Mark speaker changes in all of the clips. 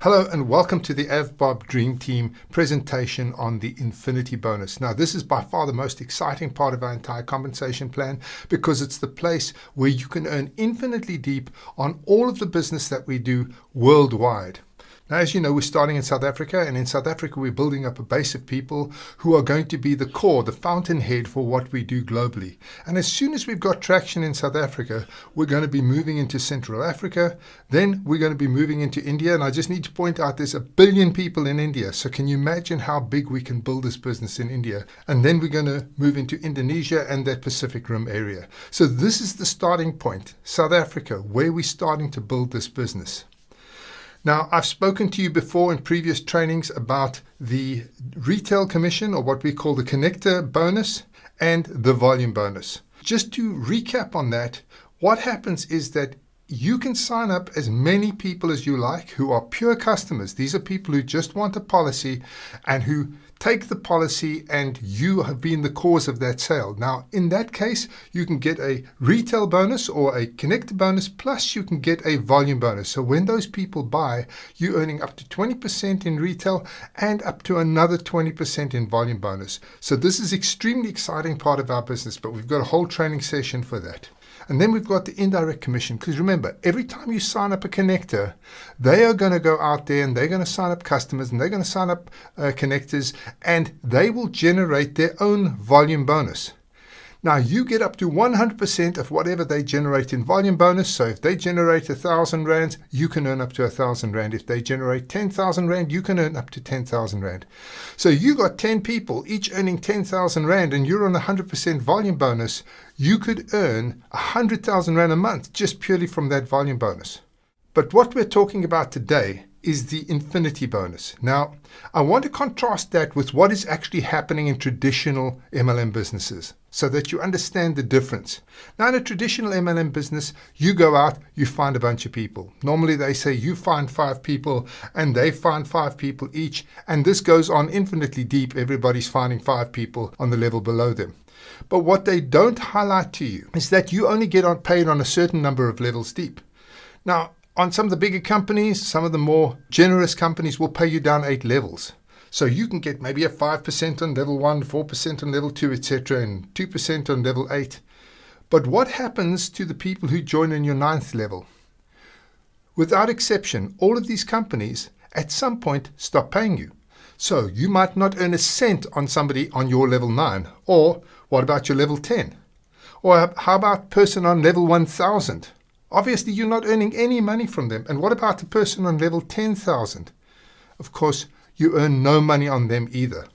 Speaker 1: Hello and welcome to the AVBOB Dream Team presentation on the Infinity Bonus. Now this is by far the most exciting part of our entire compensation plan because it's the place where you can earn infinitely deep on all of the business that we do worldwide. Now, as you know, we're starting in South Africa, and in South Africa we're building up a base of people who are going to be the core, the fountainhead for what we do globally. And as soon as we've got traction in South Africa, we're going to be moving into Central Africa, then we're going to be moving into India, and I just need to point out there's 1 billion people in India, so can you imagine how big we can build this business in India? And then we're going to move into Indonesia and that Pacific Rim area. So this is the starting point, South Africa, where we're starting to build this business. Now, I've spoken to you before in previous trainings about the retail commission, or what we call the connector bonus, and the volume bonus. Just to recap on that, what happens is that you can sign up as many people as you like who are pure customers. These are people who just want a policy and who take the policy, and you have been the cause of that sale. Now, in that case, you can get a retail bonus or a connector bonus, plus you can get a volume bonus. So when those people buy, you're earning up to 20% in retail and up to another 20% in volume bonus. So this is extremely exciting part of our business, but we've got a whole training session for that. And then we've got the indirect commission, because remember, every time you sign up a connector, they are going to go out there and they're going to sign up customers and they're going to sign up connectors, and they will generate their own volume bonus. Now, you get up to 100% of whatever they generate in volume bonus. So if they generate 1,000 Rand, you can earn up to 1,000 Rand. If they generate 10,000 Rand, you can earn up to 10,000 Rand. So you got 10 people, each earning 10,000 Rand, and you're on 100% volume bonus. You could earn 100,000 Rand a month just purely from that volume bonus. But what we're talking about today is the infinity bonus. Now, I want to contrast that with what is actually happening in traditional MLM businesses so that you understand the difference. Now, in a traditional MLM business, you go out, you find a bunch of people. Normally they say you find 5 people and they find 5 people each, and this goes on infinitely deep. Everybody's finding 5 people on the level below them. But what they don't highlight to you is that you only get paid on a certain number of levels deep. Now, on some of the bigger companies, some of the more generous companies will pay you down 8 levels. So you can get maybe a 5% on level 1, 4% on level 2, etc., and 2% on level 8. But what happens to the people who join in your 9th level? Without exception, all of these companies at some point stop paying you. So you might not earn a cent on somebody on your level 9. Or what about your level 10? Or how about person on level 1,000? Obviously, you're not earning any money from them. And what about the person on level 10,000? Of course, you earn no money on them either.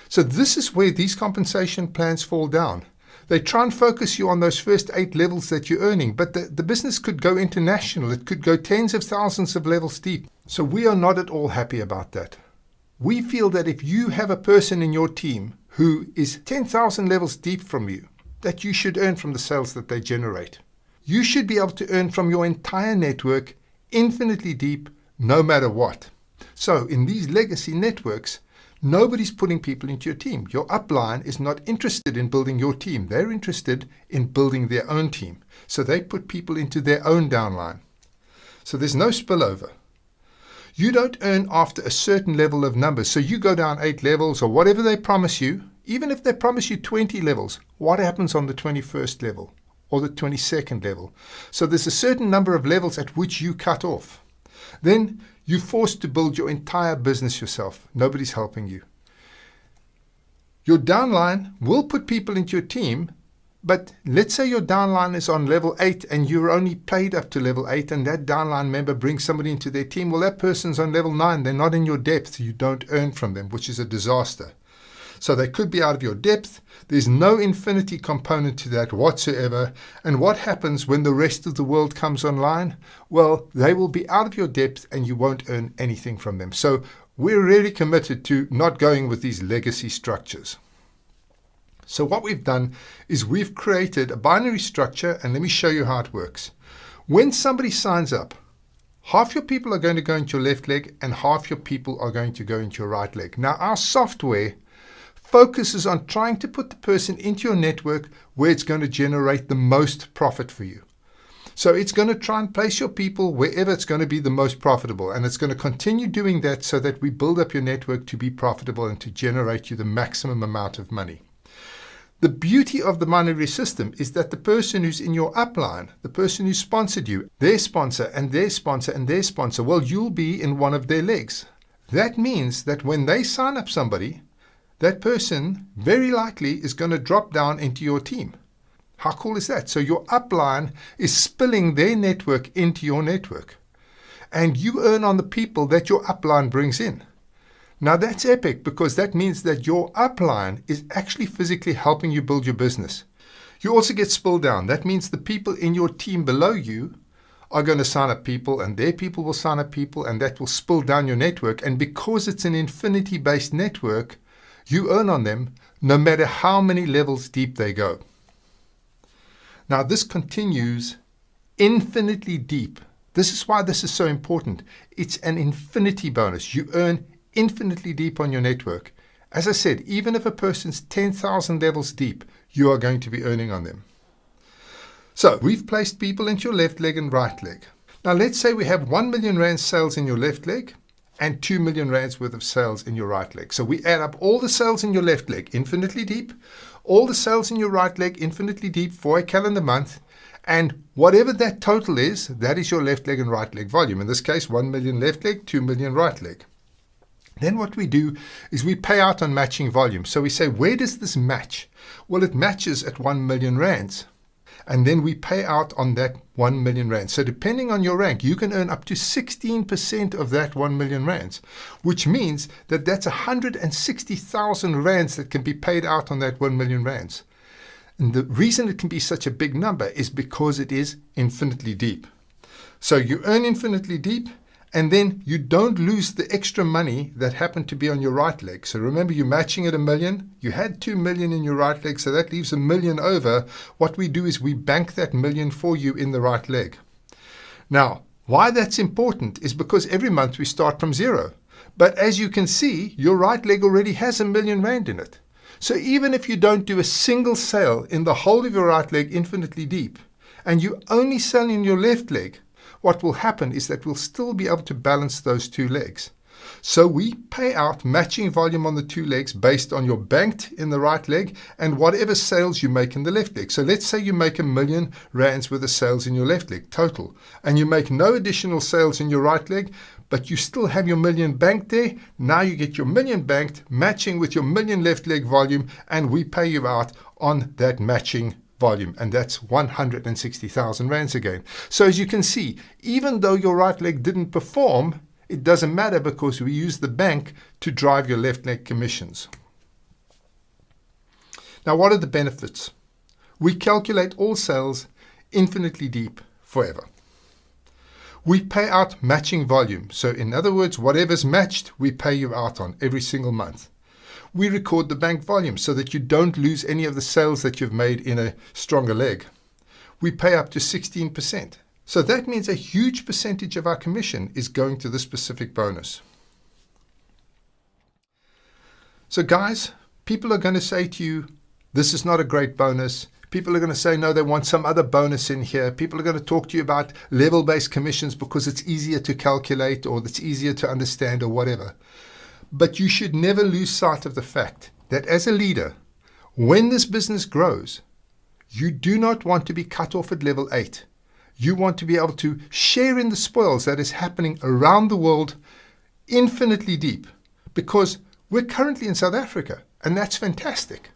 Speaker 1: So this is where these compensation plans fall down. They try and focus you on those first 8 levels that you're earning, but the business could go international. It could go tens of thousands of levels deep. So we are not at all happy about that. We feel that if you have a person in your team who is 10,000 levels deep from you, that you should earn from the sales that they generate. You should be able to earn from your entire network infinitely deep, no matter what. So in these legacy networks, nobody's putting people into your team. Your upline is not interested in building your team. They're interested in building their own team. So they put people into their own downline. So there's no spillover. You don't earn after a certain level of numbers. So you go down 8 levels or whatever they promise you. Even if they promise you 20 levels, what happens on the 21st level? Or the 22nd level. So there's a certain number of levels at which you cut off. Then you're forced to build your entire business yourself. Nobody's helping you. Your downline will put people into your team, but let's say your downline is on level 8 and you're only paid up to level 8, and that downline member brings somebody into their team. Well, that person's on level 9. They're not in your depth. You don't earn from them, which is a disaster. So they could be out of your depth. There's no infinity component to that whatsoever. And what happens when the rest of the world comes online? Well, they will be out of your depth and you won't earn anything from them. So we're really committed to not going with these legacy structures. So what we've done is we've created a binary structure, and let me show you how it works. When somebody signs up, half your people are going to go into your left leg and half your people are going to go into your right leg. Now, our software focuses on trying to put the person into your network where it's going to generate the most profit for you. So it's going to try and place your people wherever it's going to be the most profitable. And it's going to continue doing that so that we build up your network to be profitable and to generate you the maximum amount of money. The beauty of the monetary system is that the person who's in your upline, the person who sponsored you, their sponsor and their sponsor and their sponsor, well, you'll be in one of their legs. That means that when they sign up somebody, that person very likely is going to drop down into your team. How cool is that? So your upline is spilling their network into your network. And you earn on the people that your upline brings in. Now that's epic, because that means that your upline is actually physically helping you build your business. You also get spill down. That means the people in your team below you are going to sign up people, and their people will sign up people, and that will spill down your network. And because it's an infinity-based network, you earn on them no matter how many levels deep they go. Now this continues infinitely deep. This is why this is so important. It's an infinity bonus. You earn infinitely deep on your network. As I said, even if a person's 10,000 levels deep, you are going to be earning on them. So we've placed people into your left leg and right leg. Now let's say we have 1 million rand sales in your left leg and 2 million rands worth of sales in your right leg. So we add up all the sales in your left leg, infinitely deep, all the sales in your right leg, infinitely deep, for a calendar month, and whatever that total is, that is your left leg and right leg volume. In this case, 1 million left leg, 2 million right leg. Then what we do is we pay out on matching volume. So we say, where does this match? Well, it matches at 1 million rands. And then we pay out on that 1 million rands. So depending on your rank, you can earn up to 16% of that 1 million rands, which means that that's 160,000 rands that can be paid out on that 1 million rands. And the reason it can be such a big number is because it is infinitely deep. So you earn infinitely deep, and then you don't lose the extra money that happened to be on your right leg. So remember, you're matching at 1 million. You had 2 million in your right leg, so that leaves 1 million over. What we do is we bank that 1 million for you in the right leg. Now, why that's important is because every month we start from zero. But as you can see, your right leg already has 1 million rand in it. So even if you don't do a single sale in the whole of your right leg infinitely deep, and you only sell in your left leg, what will happen is that we'll still be able to balance those two legs. So we pay out matching volume on the two legs based on your banked in the right leg and whatever sales you make in the left leg. So let's say you make 1 million rands worth of sales in your left leg total, and you make no additional sales in your right leg, but you still have your 1 million banked there. Now you get your 1 million banked matching with your 1 million left leg volume, and we pay you out on that matching volume, and that's 160,000 rands again. So as you can see, even though your right leg didn't perform, it doesn't matter, because we use the bank to drive your left leg commissions. Now, what are the benefits? We calculate all sales infinitely deep forever. We pay out matching volume. So in other words, whatever's matched, we pay you out on every single month. We record the bank volume so that you don't lose any of the sales that you've made in a stronger leg. We pay up to 16%. So that means a huge percentage of our commission is going to this specific bonus. So guys, people are going to say to you, this is not a great bonus. People are going to say, no, they want some other bonus in here. People are going to talk to you about level-based commissions because it's easier to calculate, or it's easier to understand, or whatever. But you should never lose sight of the fact that as a leader, when this business grows, you do not want to be cut off at level 8. You want to be able to share in the spoils that is happening around the world infinitely deep, because we're currently in South Africa, and that's fantastic.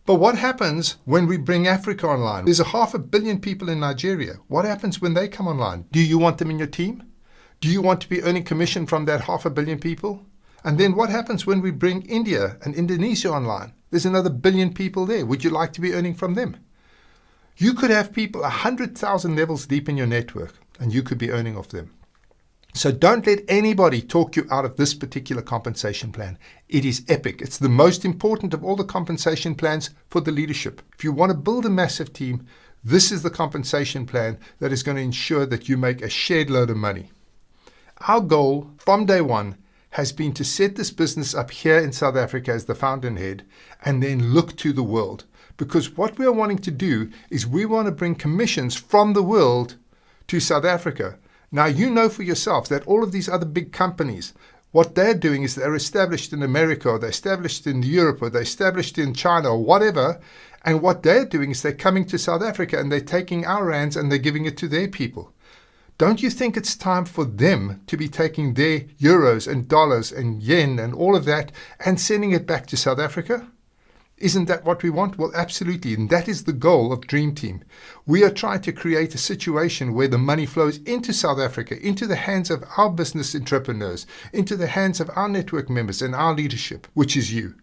Speaker 1: But what happens when we bring Africa online? There's 500 million people in Nigeria. What happens when they come online? Do you want them in your team? Do you want to be earning commission from that 500 million people? And then what happens when we bring India and Indonesia online? There's another 1 billion people there. Would you like to be earning from them? You could have people 100,000 levels deep in your network, and you could be earning off them. So don't let anybody talk you out of this particular compensation plan. It is epic. It's the most important of all the compensation plans for the leadership. If you want to build a massive team, this is the compensation plan that is going to ensure that you make a shared load of money. Our goal from day one has been to set this business up here in South Africa as the founder and head, and then look to the world. Because what we are wanting to do is we want to bring commissions from the world to South Africa. Now, you know for yourself that all of these other big companies, what they're doing is they're established in America, or they're established in Europe, or they're established in China, or whatever. And what they're doing is they're coming to South Africa and they're taking our rands and they're giving it to their people. Don't you think it's time for them to be taking their euros and dollars and yen and all of that and sending it back to South Africa? Isn't that what we want? Well, absolutely. And that is the goal of Dream Team. We are trying to create a situation where the money flows into South Africa, into the hands of our business entrepreneurs, into the hands of our network members and our leadership, which is you.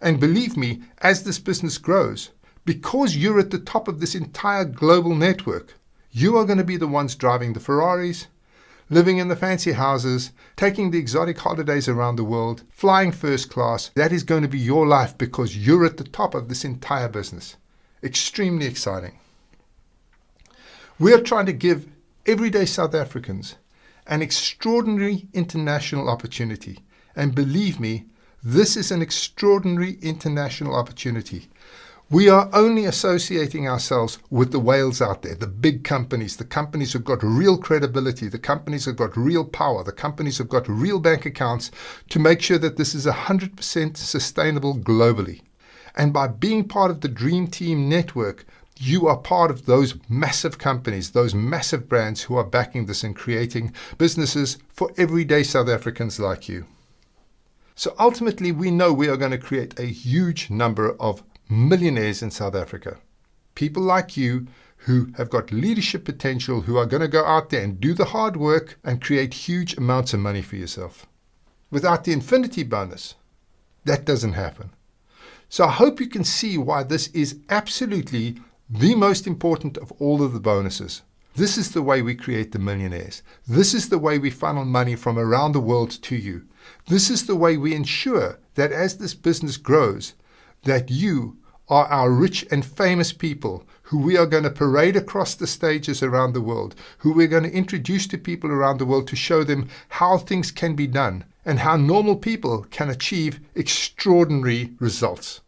Speaker 1: And believe me, as this business grows, because you're at the top of this entire global network, you are going to be the ones driving the Ferraris, living in the fancy houses, taking the exotic holidays around the world, flying first class. That is going to be your life because you're at the top of this entire business. Extremely exciting. We are trying to give everyday South Africans an extraordinary international opportunity. And believe me, this is an extraordinary international opportunity. We are only associating ourselves with the whales out there, the big companies, the companies who've got real credibility, the companies who've got real power, the companies who've got real bank accounts to make sure that this is 100% sustainable globally. And by being part of the Dream Team network, you are part of those massive companies, those massive brands who are backing this and creating businesses for everyday South Africans like you. So ultimately, we know we are going to create a huge number of millionaires in South Africa. People like you who have got leadership potential, who are going to go out there and do the hard work and create huge amounts of money for yourself. Without the infinity bonus, that doesn't happen. So I hope you can see why this is absolutely the most important of all of the bonuses. This is the way we create the millionaires. This is the way we funnel money from around the world to you. This is the way we ensure that as this business grows, that you are our rich and famous people who we are going to parade across the stages around the world, who we're going to introduce to people around the world to show them how things can be done and how normal people can achieve extraordinary results.